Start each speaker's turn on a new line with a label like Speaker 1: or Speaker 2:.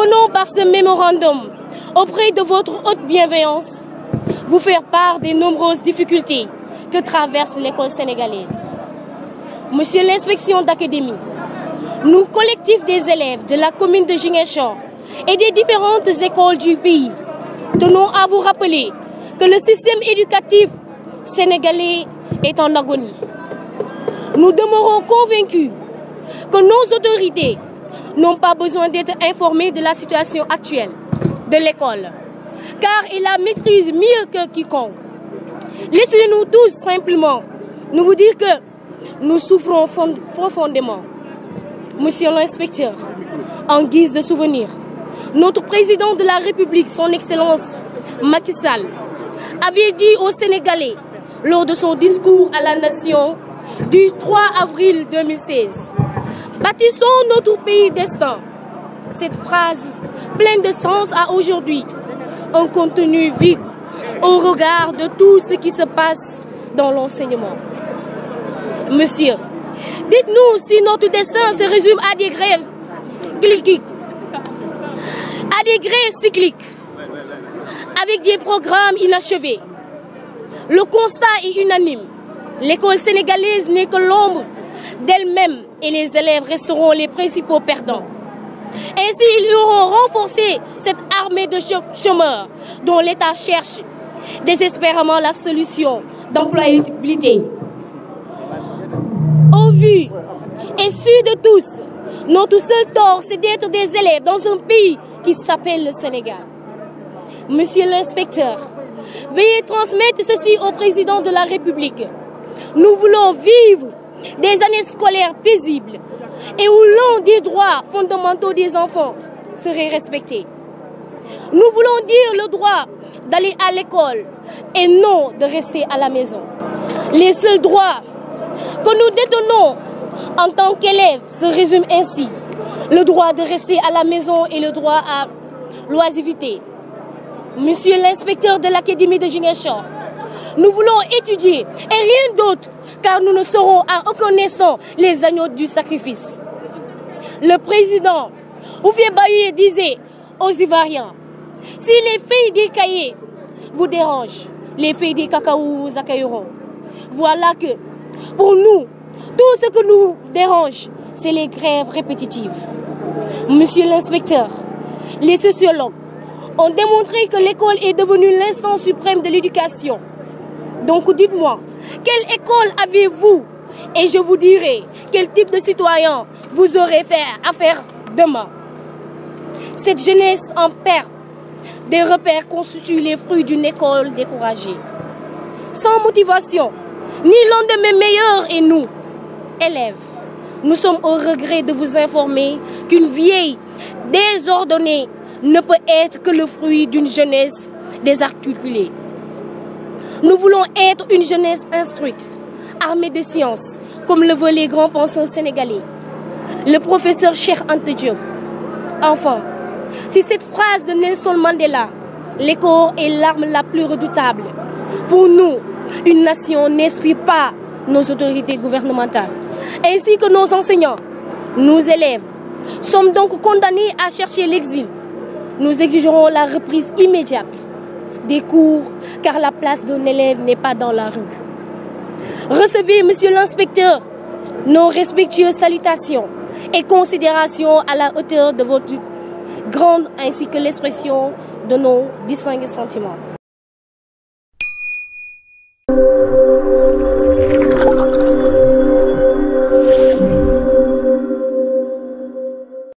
Speaker 1: venons par ce mémorandum, auprès de votre haute bienveillance, vous faire part des nombreuses difficultés que traverse l'école sénégalaise. Monsieur l'inspection d'académie, nous, collectifs des élèves de la commune de Ziguinchor et des différentes écoles du pays, tenons à vous rappeler que le système éducatif sénégalais est en agonie. Nous demeurons convaincus que nos autorités n'ont pas besoin d'être informées de la situation actuelle de l'école, car ils la maîtrisent mieux que quiconque. Laissez-nous tous simplement nous vous dire que nous souffrons profondément. Monsieur l'inspecteur, en guise de souvenir, notre président de la République, son Excellence Macky Sall, avait dit aux Sénégalais lors de son discours à la nation du 3 avril 2016 « Bâtissons notre pays destin ». Cette phrase pleine de sens a aujourd'hui un contenu vide au regard de tout ce qui se passe dans l'enseignement. Monsieur, dites-nous si notre destin se résume à des grèves cycliques, avec des programmes inachevés. Le constat est unanime. L'école sénégalaise n'est que l'ombre d'elle-même et les élèves resteront les principaux perdants. Ainsi, ils auront renforcé cette armée de chômeurs dont l'État cherche désespérément la solution d'employabilité. Au vu et su de tous, notre seul tort, c'est d'être des élèves dans un pays qui s'appelle le Sénégal. Monsieur l'inspecteur, veuillez transmettre ceci au président de la République. Nous voulons vivre des années scolaires paisibles et où l'un des droits fondamentaux des enfants serait respecté. Nous voulons dire le droit d'aller à l'école et non de rester à la maison. Les seuls droits que nous détenons en tant qu'élèves se résument ainsi. Le droit de rester à la maison et le droit à l'oisiveté. Monsieur l'inspecteur de l'Académie de Ziguinchor, nous voulons étudier et rien d'autre, car nous ne serons à aucun instant les agneaux du sacrifice. Le président Houphouët-Boigny disait aux Ivoiriens, si les feuilles des cahiers vous dérangent, les feuilles des cacao vous accueilleront. Voilà que, pour nous, tout ce que nous dérange, c'est les grèves répétitives. Monsieur l'inspecteur, les sociologues ont démontré que l'école est devenue l'instance suprême de l'éducation. Donc dites-moi, quelle école avez-vous? Et je vous dirai quel type de citoyen vous aurez à faire demain. Cette jeunesse en perte des repères constitue les fruits d'une école découragée. Sans motivation, ni lendemain meilleur et nous, élèves, nous sommes au regret de vous informer qu'une vieille désordonnée ne peut être que le fruit d'une jeunesse désarticulée. Nous voulons être une jeunesse instruite, armée de sciences, comme le veulent les grands penseurs sénégalais. Le professeur Cheikh Anta Diop. Enfin, c'est cette phrase de Nelson Mandela, l'écho est l'arme la plus redoutable. Pour nous, une nation n'inspire pas nos autorités gouvernementales, ainsi que nos enseignants. Nous, élèves, sommes donc condamnés à chercher l'exil. Nous exigerons la reprise immédiate des cours, car la place d'un élève n'est pas dans la rue. Recevez, monsieur l'inspecteur, nos respectueuses salutations et considérations à la hauteur de votre grande ainsi que l'expression de nos distingués sentiments.